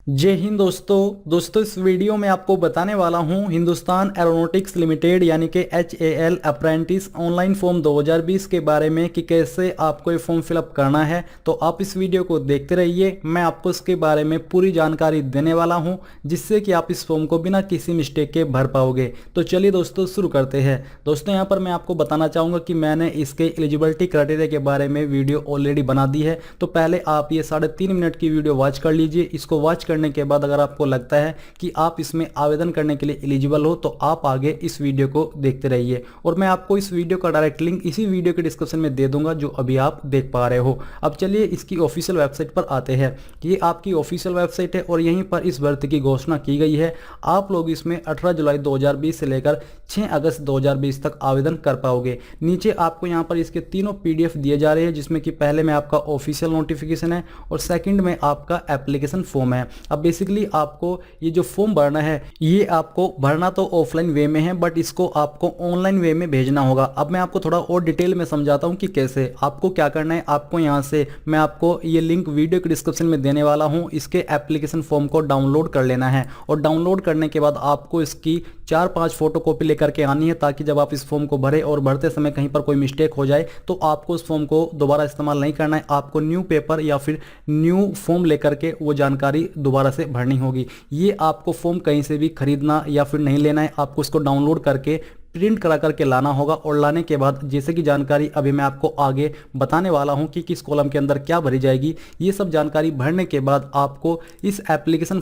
जय हिंद दोस्तों इस वीडियो में आपको बताने वाला हूं हिंदुस्तान एरोनॉटिक्स लिमिटेड यानी कि HAL अप्रेंटिस ऑनलाइन फॉर्म 2020 के बारे में कि कैसे आपको ये फॉर्म फिलअप करना है। तो आप इस वीडियो को देखते रहिए, मैं आपको इसके बारे में पूरी जानकारी देने वाला हूं जिससे कि आप इस फॉर्म को बिना किसी मिस्टेक के भर पाओगे। तो चलिए दोस्तों शुरू करते हैं। दोस्तों यहाँ पर मैं आपको बताना चाहूँगा कि मैंने इसके एलिजिबिलिटी क्राइटेरिया के बारे में वीडियो ऑलरेडी बना दी है। तो पहले आप ये 3.5 मिनट की वीडियो वॉच कर लीजिए। इसको वॉच करने के बाद अगर आपको लगता है कि आप इसमें आवेदन करने के लिए एलिजिबल हो तो आप आगे इस वीडियो को देखते रहिए और मैं आपको इस वीडियो का डायरेक्ट लिंक इसी वीडियो के डिस्क्रिप्शन में दे दूंगा जो अभी आप देख पा रहे हो। अब चलिए इसकी ऑफिशियल वेबसाइट पर आते हैं। ये आपकी ऑफिशियल वेबसाइट है और यहीं पर इस भर्ती की घोषणा की गई है। आप लोग इसमें 18 जुलाई 2020 से लेकर 6 अगस्त 2020 तक आवेदन कर पाओगे। नीचे आपको यहाँ पर इसके तीनों PDF दिए जा रहे हैं जिसमें कि पहले में आपका ऑफिशियल नोटिफिकेशन है और सेकंड में आपका एप्लीकेशन फॉर्म है। अब बेसिकली आपको ये जो फॉर्म भरना है ये आपको भरना तो ऑफलाइन वे में है बट इसको आपको ऑनलाइन वे में भेजना होगा। अब मैं आपको थोड़ा और डिटेल में समझाता हूँ कि कैसे आपको क्या करना है। आपको यहाँ से मैं आपको ये लिंक वीडियो के डिस्क्रिप्शन में देने वाला हूँ। इसके एप्लीकेशन फॉर्म को डाउनलोड कर लेना है और डाउनलोड करने के बाद आपको इसकी 4-5 फोटोकॉपी लेकर के आनी है ताकि जब आप इस फॉर्म को भरें और भरते समय कहीं पर कोई मिस्टेक हो जाए तो आपको उस फॉर्म को दोबारा इस्तेमाल नहीं करना है। आपको न्यू पेपर या फिर न्यू फॉर्म लेकर के वो जानकारी दोबारा से भरनी होगी। ये आपको फॉर्म कहीं से भी खरीदना या फिर नहीं लेना है, आपको इसको डाउनलोड करके प्रिंट करा करके लाना होगा और लाने के बाद जैसे कि जानकारी अभी मैं आपको आगे बताने वाला हूं कि किस कॉलम के अंदर क्या भरी जाएगी। ये सब जानकारी भरने के बाद आपको इस एप्लीकेशन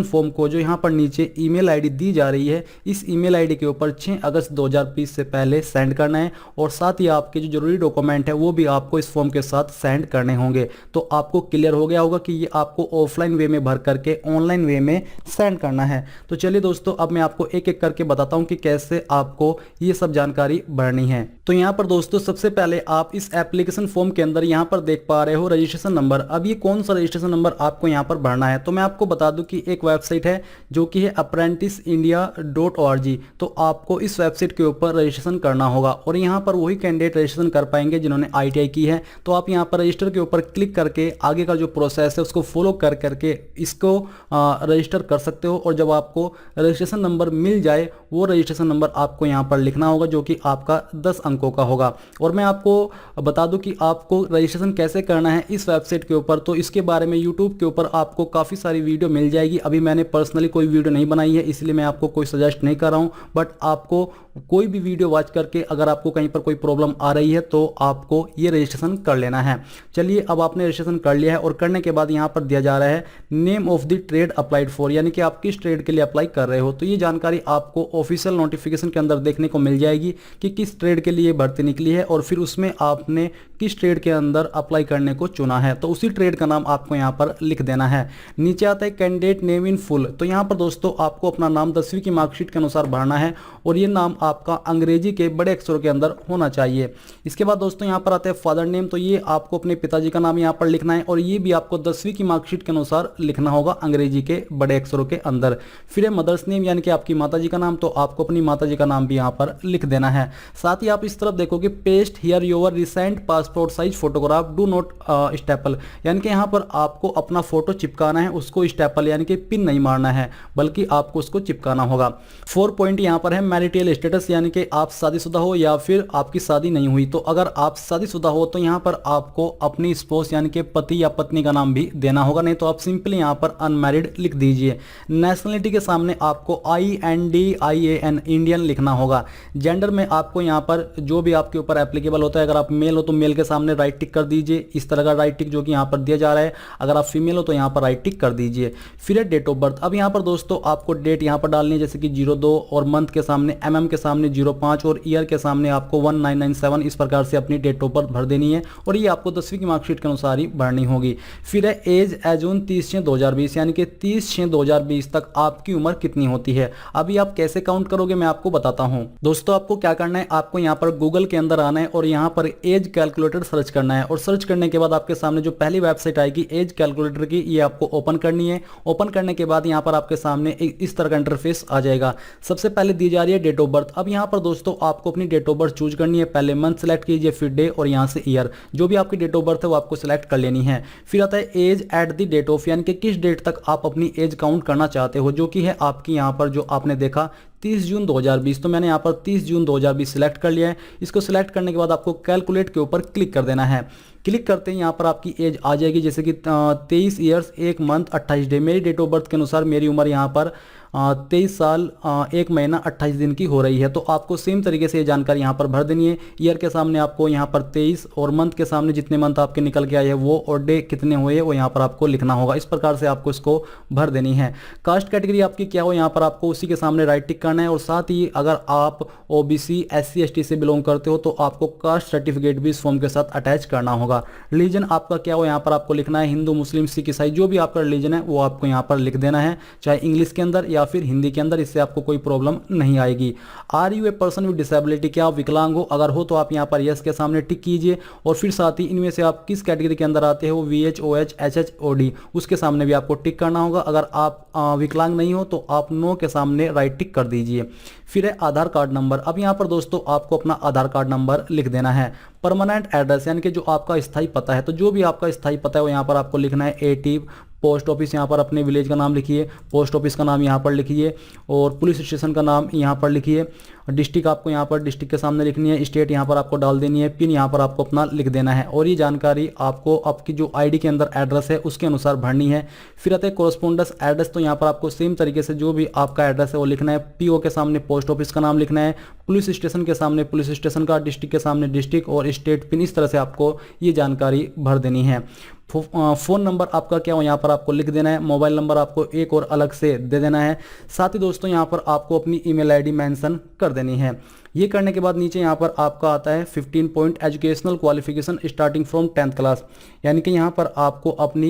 फॉर्म को जो यहाँ पर नीचे ईमेल आईडी दी जा रही है इस ईमेल आईडी के ऊपर 6 अगस्त 2020 से पहले सेंड करना है और साथ ही आपके जो जरूरी डॉक्यूमेंट है वो भी आपको इस फॉर्म के साथ सेंड करने होंगे। तो आपको क्लियर हो गया होगा कि ये आपको ऑफलाइन वे में भर करके ऑनलाइन वे में सेंड करना है। तो चलिए दोस्तों अब मैं आपको एक एक करके बताता हूँ कि कैसे आपको ये सब जानकारी भरनी है। तो यहाँ पर दोस्तों सबसे पहले आप इस एप्लीकेशन फॉर्म के अंदर यहाँ पर देख पा रहे हो रजिस्ट्रेशन नंबर। अब ये कौन सा रजिस्ट्रेशन नंबर आपको यहाँ पर भरना है तो मैं आपको बता दूं कि एक वेबसाइट है जो कि है apprenticindia.org। तो आपको इस वेबसाइट के ऊपर रजिस्ट्रेशन करना होगा और यहाँ पर वही कैंडिडेट रजिस्ट्रेशन कर पाएंगे जिन्होंने ITI की है। तो आप यहाँ पर रजिस्टर के ऊपर क्लिक करके आगे का जो प्रोसेस है उसको फॉलो कर करके इसको रजिस्टर कर सकते हो और जब आपको रजिस्ट्रेशन नंबर मिल जाए वो रजिस्ट्रेशन नंबर आपको यहाँ पर लिखना होगा जो कि आपका 10 अंकों का होगा। और मैं आपको बता दूं कि आपको रजिस्ट्रेशन कैसे करना है इस वेबसाइट के ऊपर तो इसके बारे में यूट्यूब के ऊपर आपको काफ़ी सारी वीडियो मिल जाएगी। अभी मैंने पर्सनली कोई वीडियो नहीं बनाई है इसलिए मैं आपको कोई सजेस्ट नहीं कर रहा हूँ, बट आपको कोई भी वीडियो वॉच करके अगर आपको कहीं पर कोई प्रॉब्लम आ रही है तो आपको ये रजिस्ट्रेशन कर लेना है। चलिए अब आपने रजिस्ट्रेशन कर लिया है और करने के बाद यहाँ पर दिया जा रहा है name of the trade applied for, यानी कि आप किस ट्रेड के लिए अप्लाई कर रहे हो। तो ये जानकारी आपको ऑफिशियल नोटिफिकेशन के अंदर देखने को मिल जाएगी कि किस ट्रेड के लिए भर्ती निकली है और फिर उसमें आपने किस ट्रेड के अंदर अप्लाई करने को चुना है तो उसी ट्रेड का नाम आपको यहाँ पर लिख देना है। नीचे आता है कैंडिडेट नेम इन फुल। तो यहाँ पर दोस्तों आपको अपना नाम 10वीं की मार्कशीट के अनुसार भरना है और ये नाम आपका अंग्रेजी के बड़े अक्षरों के अंदर होना चाहिए। इसके बाद दोस्तों यहाँ पर आता है फादर नेम। तो ये आपको अपने पिताजी का नाम यहाँ पर लिखना है और ये भी आपको 10वीं की मार्कशीट के अनुसार लिखना होगा अंग्रेजी के बड़े अक्षरों के अंदर। फिर है मदर्स नेम यानी कि आपकी माताजी का नाम, तो आपको अपनी माताजी का नाम भी यहाँ पर लिख देना है। साथ ही आप इस तरफ देखोगे paste here your recent passport size photograph do not staple, यानी कि यहाँ पर आपको अपना फोटो चिपकाना है, उसको स्टेपल यानी कि पिन नहीं मारना है बल्कि आपको उसको चिपकाना होगा। 4 पॉइंट यहाँ पर है मैरिटल स्टेटस, यानी कि आप शादीशुदा हो या फिर आपकी शादी नहीं हुई। तो अगर आप शादीशुदा हो तो यहाँ पर आपको अपनी स्पोस यानी कि पति या पत्नी का नाम भी देना होगा, नहीं तो आप सिंपली यहाँ पर अनमैरिड लिख दीजिए। नेशनलिटी के सामने आपको INDIAN इंडियन लिखना होगा। जेंडर में आपको यहाँ पर जो भी आपके ऊपर एप्लीकेबल होता है, अगर आप मेल हो तो मेल के सामने राइट टिक कर दीजिए, इस तरह का राइट टिक जो कि यहाँ पर दिया जा रहा है। अगर आप फीमेल हो तो यहाँ पर राइट टिक कर दीजिए। फिर है डेट ऑफ बर्थ। अब यहाँ पर दोस्तों आपको डेट यहाँ पर डालनी है जैसे कि 02 और मंथ के सामने MM के सामने 05 और ईयर के सामने आपको 1997, इस प्रकार से अपनी डेट ऑफ बर्थ भर देनी है और ये आपको 10वीं की मार्कशीट के अनुसार ही भरनी होगी। फिर है एज एज ऑन 30/6/2020, यानी कि 30/6/2020 तक आपकी उम्र कितनी होती है। अभी आप कैसे काउंट करोगे मैं आपको बताता हूँ। दोस्तों आपको क्या करना है, आपको यहाँ पर गूगल के अंदर आना है और यहाँ पर एज कैलकुलेटर कैलकुलेटर सर्च करना है और सर्च करने के बाद आपके सामने जो पहली वेबसाइट आएगी एज कैलकुलेटर की, ये आपको ओपन करनी है। ओपन करने के बाद यहाँ पर आपके सामने इस तरह का इंटरफेस आ जाएगा। सबसे पहले दी जा रही है डेट ऑफ बर्थ। अब यहाँ पर दोस्तों आपको अपनी डेट ऑफ बर्थ चूज करनी है। पहले मंथ सेलेक्ट कीजिए, फिर डे और यहाँ से ईयर, जो भी आपकी डेट ऑफ बर्थ है वो आपको सिलेक्ट कर लेनी है। फिर आता है age at the date of, यानी कि किस डेट तक आप अपनी एज काउंट करना चाहते हो, जो कि है आपकी यहाँ पर जो आपने देखा 30 जून 2020। तो मैंने यहाँ पर 30 जून 2020 सिलेक्ट कर लिया है। इसको सिलेक्ट करने के बाद आपको कैलकुलेट के ऊपर क्लिक कर देना है। क्लिक करते ही यहाँ पर आपकी एज आ जाएगी, जैसे कि 23 ईयर्स 1 मंथ 28 डे। मेरी डेट ऑफ बर्थ के अनुसार मेरी उम्र यहाँ पर 23 साल 1 महीना 28 दिन की हो रही है। तो आपको सेम तरीके से ये जानकारी यहाँ पर भर देनी है। ईयर के सामने आपको यहाँ पर 23 और मंथ के सामने जितने मंथ आपके निकल के आए हैं वो, और डे कितने हुए वो यहाँ पर आपको लिखना होगा। इस प्रकार से आपको इसको भर देनी है। कास्ट कैटेगरी आपकी क्या हो, यहाँ पर आपको उसी के सामने राइट टिक करना है। और साथ ही अगर आप ओबीसी SC ST से बिलोंग करते हो तो आपको कास्ट सर्टिफिकेट भी इस फॉर्म के साथ अटैच करना होगा। रिलीजन आपका क्या हो, यहाँ पर आपको लिखना है हिंदू, मुस्लिम, सिख, ईसाई, जो भी आपका रिलीजन है वो आपको यहाँ पर लिख देना है, चाहे इंग्लिश के अंदर या फिर हिंदी के अंदर। इससे आपको कोई प्रॉब्लम नहीं आएगी। Are you a person with disability, क्या आप विकलांग हो, अगर हो तो आप यहाँ पर यस के सामने टिक कीजिए। और फिर साथ ही इनमें से आप किस कैटेगरी के अंदर आते हो, VH OH HH OD, उसके सामने भी आपको टिक करना होगा। अगर आप विकलांग नहीं हो तो आप नो के सामने राइट टिक कर दीजिए। फिर है आधार कार्ड नंबर। अब यहाँ पर दोस्तों आपको अपना आधार कार्ड नंबर लिख देना है। परमानेंट एड्रेस, यानी कि जो आपका स्थायी पता है, तो जो भी आपका स्थायी पता है वो यहाँ पर आपको लिखना है। 80 पोस्ट ऑफिस, यहाँ पर अपने विलेज का नाम लिखिए, पोस्ट ऑफिस का नाम यहाँ पर लिखिए, और पुलिस स्टेशन का नाम यहाँ पर लिखिए। डिस्ट्रिक्ट आपको यहाँ पर डिस्ट्रिक्ट के सामने लिखनी है। स्टेट यहाँ पर आपको डाल देनी है। पिन यहाँ पर आपको अपना लिख देना है। और ये जानकारी आपको आपकी जो आईडी के अंदर एड्रेस है उसके अनुसार भरनी है। फिर आता है कोरस्पोंडेंस एड्रेस। तो यहाँ पर आपको सेम तरीके से जो भी आपका एड्रेस है वो लिखना है। PO के सामने पोस्ट ऑफिस का नाम लिखना है, पुलिस स्टेशन के सामने पुलिस स्टेशन का, डिस्ट्रिक्ट के सामने डिस्ट्रिक्ट, और स्टेट पिन। इस तरह से आपको ये जानकारी भर देनी है। फ़ोन नंबर आपका क्या हो, यहाँ पर आपको लिख देना है। मोबाइल नंबर आपको एक और अलग से दे देना है। साथ ही दोस्तों यहाँ पर आपको अपनी ईमेल आईडी मेंशन कर देनी है। ये करने के बाद नीचे यहाँ पर आपका आता है 15 point educational qualification starting from 10th class, यानी कि यहाँ पर आपको अपनी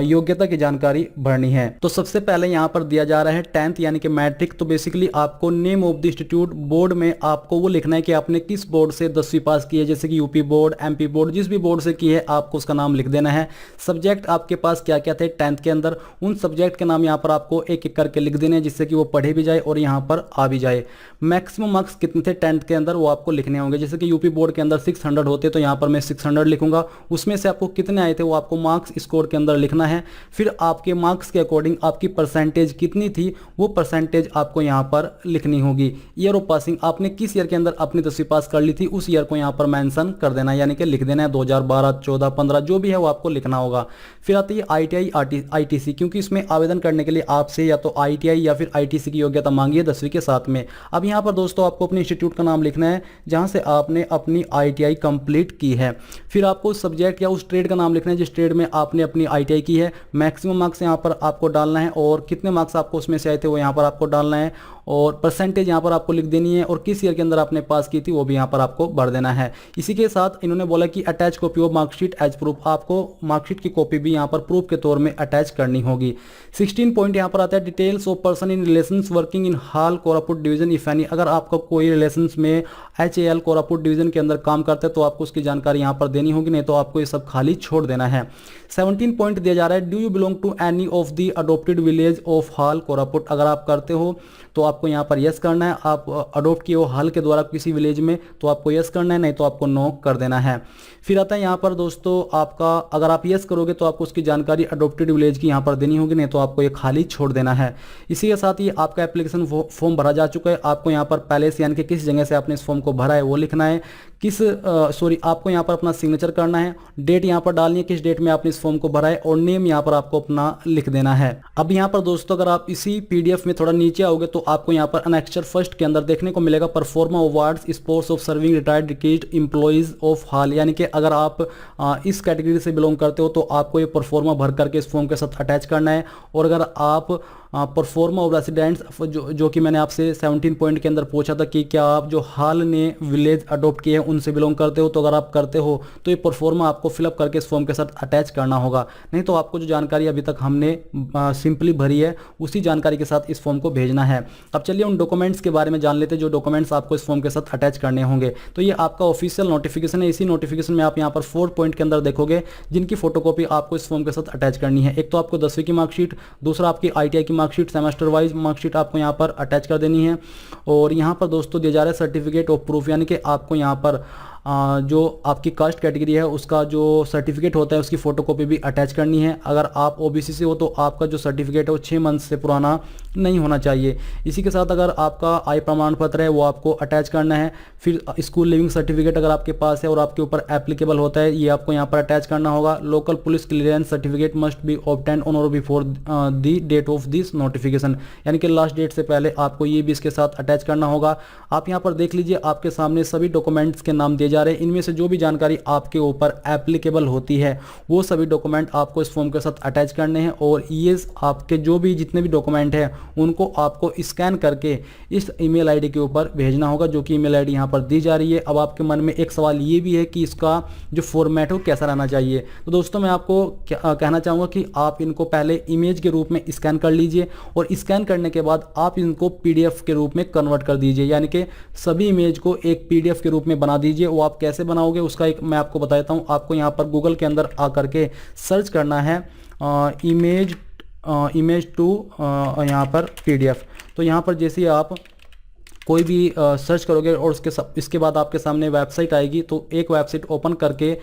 योग्यता की जानकारी भरनी है। तो सबसे पहले यहाँ पर दिया जा रहा है 10th यानी कि मैट्रिक। तो बेसिकली आपको name of the institute, board में आपको वो लिखना है कि आपने किस बोर्ड से 10वीं पास की है, जैसे कि यूपी बोर्ड, MP बोर्ड, जिस भी बोर्ड से की है आपको उसका नाम लिख देना है। सब्जेक्ट आपके पास क्या क्या थे 10th के अंदर, उन सब्जेक्ट के नाम यहाँ पर आपको एक एक करके लिख देने हैं, जिससे कि वो पढ़े भी जाए और यहाँ पर आ भी जाए। मैक्सिमम मार्क्स कितने थे 10th के अंदर वो आपको लिखने होंगे। जैसे कि यूपी बोर्ड के अंदर 600 होते तो यहाँ पर मैं 600 लिखूंगा। उसमें से आपको कितने आए थे वो आपको मार्क्स स्कोर के अंदर लिखना है। फिर आपके मार्क्स के अकॉर्डिंग आपकी परसेंटेज कितनी थी वो परसेंटेज आपको यहाँ पर लिखनी होगी। ईयर ऑफ पासिंग, आपने किस ईयर के अंदर अपनी 10वीं पास कर ली थी उस ईयर को यहाँ पर मेंशन कर देना है, यानी कि लिख देना है 2012, 14, 15 जो भी है वो आपको लिखना होगा। फिर आती है ITI ITC, क्योंकि इसमें आवेदन करने के लिए आपसे या तो ITI या फिर ITC की योग्यता मांगी है 10वीं के साथ में। अब यहाँ पर दोस्तों आपको अपने इंस्टीट्यूट का नाम लिखना है जहाँ से आपने अपनी ITI कंप्लीट की है। फिर आपको सब्जेक्ट या उस ट्रेड का नाम लिखना है जिस ट्रेड में आपने अपनी ITI की है। मैक्सिमम मार्क्स यहाँ पर आपको डालना है और कितने मार्क्स आपको उसमें से आए थे वो यहाँ पर आपको डालना है, और परसेंटेज यहाँ पर आपको लिख देनी है, और किस ईयर के अंदर आपने पास की थी वो भी यहाँ पर आपको भर देना है। इसी के साथ इन्होंने बोला कि attach copy of marksheet as proof, आपको मार्कशीट की कॉपी भी यहाँ पर प्रूफ के तौर में अटैच करनी होगी। 16 पॉइंट यहाँ पर आता है details of person in relations working in hall Koraput division if any, अगर आपका कोई रिलेशंस में HAL कोरापुट डिवीजन के अंदर काम करता है तो आपको उसकी जानकारी यहाँ पर देनी होगी, नहीं तो आपको ये सब खाली छोड़ देना है। 17 पॉइंट दिया जा रहा है do you belong to any of the adopted village of HAL Koraput, अगर आप करते हो तो आपको यहाँ पर यस करना है। आप अडोप्ट किए हो हाल के द्वारा किसी विलेज में तो आपको यस करना है, नहीं तो आपको नो कर देना है। फिर आता है यहाँ पर दोस्तों आपका, अगर आप यस करोगे तो आपको उसकी जानकारी अडोप्टेड विलेज की यहाँ पर देनी होगी, नहीं तो आपको ये खाली छोड़ देना है। इसी के साथ ही आपका एप्लीकेशन फॉर्म भरा जा चुका है। आपको यहाँ पर पैलेस यानी कि किस जगह से आपने इस फॉर्म को भरा है वो लिखना है। आपको यहाँ पर अपना सिग्नेचर करना है, डेट यहाँ पर डालनी है किस डेट में आपने इस फॉर्म को भरा है, और नेम यहाँ पर आपको अपना लिख देना है। अब यहाँ पर दोस्तों अगर आप इसी PDF में थोड़ा नीचे आओगे तो आपको यहाँ पर अनेक्चर फर्स्ट के अंदर देखने को मिलेगा proforma awards sports of serving retired decade employees of HAL, यानी कि अगर आप इस कैटेगरी से बिलोंग करते हो तो आपको ये परफॉर्मा भर करके इस फॉर्म के साथ अटैच करना है। और अगर आप परफॉर्मा ऑफ रेसिडेंट्स जो कि मैंने आपसे 17 पॉइंट के अंदर पूछा था कि क्या आप जो हाल ने विलेज अडॉप्ट किए हैं उनसे बिलोंग करते हो, तो अगर आप करते हो तो ये परफॉर्मा आपको फिलअप करके इस फॉर्म के साथ अटैच करना होगा। नहीं तो आपको जो जानकारी अभी तक हमने सिंपली भरी है उसी जानकारी के साथ इस फॉर्म को भेजना है। अब चलिए उन डॉक्यूमेंट्स के बारे में जान लेते हैं जो डॉक्यूमेंट्स आपको इस फॉर्म के साथ अटैच करने होंगे। तो ये आपका ऑफिशियल नोटिफिकेशन है। इसी नोटिफिकेशन में आप यहाँ पर 4 पॉइंट के अंदर देखोगे जिनकी फोटोकॉपी आपको इस फॉर्म के साथ अटैच करनी है। एक तो आपको 10वीं की मार्कशीट, दूसरा आपकी ITI की मार्कशीट, सेमेस्टर वाइज मार्कशीट आपको यहाँ पर अटैच कर देनी है। और यहाँ पर दोस्तों दिया जा रहा है सर्टिफिकेट ऑफ प्रूफ, यानी कि आपको यहाँ पर जो आपकी कास्ट कैटेगरी है उसका जो सर्टिफिकेट होता है उसकी फ़ोटोकॉपी भी अटैच करनी है। अगर आप OBC से हो तो आपका जो सर्टिफिकेट है वो 6 मंथ से पुराना नहीं होना चाहिए। इसी के साथ अगर आपका आय प्रमाण पत्र है वो आपको अटैच करना है। फिर स्कूल लिविंग सर्टिफिकेट अगर आपके पास है और आपके ऊपर एप्लीकेबल होता है ये आपको यहाँ पर अटैच करना होगा। Local police clearance certificate must be obtain on or before the date of this notification, यानी कि लास्ट डेट से पहले आपको ये भी इसके साथ अटैच करना होगा। आप यहाँ पर देख लीजिए आपके सामने सभी डॉक्यूमेंट्स के नाम दिए जा रहे हैं। इनमें से जो भी जानकारी आपके ऊपर एप्लीकेबल होती है वो सभी डॉक्यूमेंट आपको इस फॉर्म के साथ अटैच करने हैं। और ये आपके जो भी जितने भी डॉक्यूमेंट हैं उनको आपको स्कैन करके इस ईमेल आईडी के ऊपर भेजना होगा जो कि ईमेल आईडी यहाँ पर दी जा रही है। अब आपके मन में एक सवाल ये भी है कि इसका जो फॉर्मेट हो कैसा रहना चाहिए। तो दोस्तों मैं आपको कहना चाहूँगा कि आप इनको पहले इमेज के रूप में स्कैन कर लीजिए और स्कैन करने के बाद आप इनको PDF के रूप में कन्वर्ट कर दीजिए, यानी कि सभी इमेज को एक PDF के रूप में बना दीजिए। वो आप कैसे बनाओगे उसका एक मैं आपको बता देता हूँ। आपको यहाँ पर गूगल के अंदर आकर के सर्च करना है इमेज टू यहाँ पर PDF। तो यहाँ पर जैसे ही आप कोई भी सर्च करोगे और इसके बाद आपके सामने वेबसाइट आएगी, तो एक वेबसाइट ओपन करके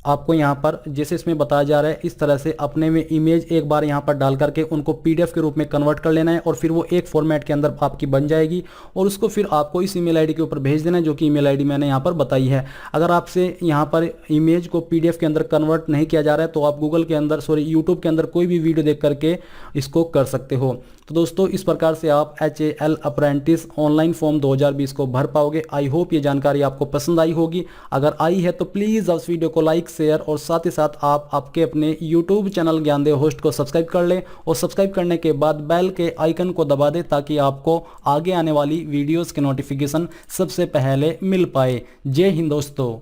आपको यहाँ पर जैसे इसमें बताया जा रहा है इस तरह से अपने में इमेज एक बार यहाँ पर डाल करके उनको PDF के रूप में कन्वर्ट कर लेना है और फिर वो एक फॉर्मेट के अंदर आपकी बन जाएगी और उसको फिर आपको इस ईमेल आईडी के ऊपर भेज देना है जो कि ईमेल आईडी मैंने यहाँ पर बताई है। अगर आपसे यहाँ पर इमेज को PDF के अंदर कन्वर्ट नहीं किया जा रहा है तो आप गूगल के अंदर यूट्यूब के अंदर कोई भी वीडियो देख करके इसको कर सकते हो। तो दोस्तों इस प्रकार से आप HAL अप्रेंटिस ऑनलाइन फॉर्म 2020 को भर पाओगे। आई होप ये जानकारी आपको पसंद आई होगी। अगर आई है तो प्लीज़ उस वीडियो को लाइक शेयर और साथ ही साथ आप आपके अपने YouTube चैनल ज्ञानदेव होस्ट को सब्सक्राइब कर लें और सब्सक्राइब करने के बाद बेल के आइकन को दबा दें ताकि आपको आगे आने वाली वीडियोज़ के नोटिफिकेशन सबसे पहले मिल पाए। जय हिंद दोस्तों।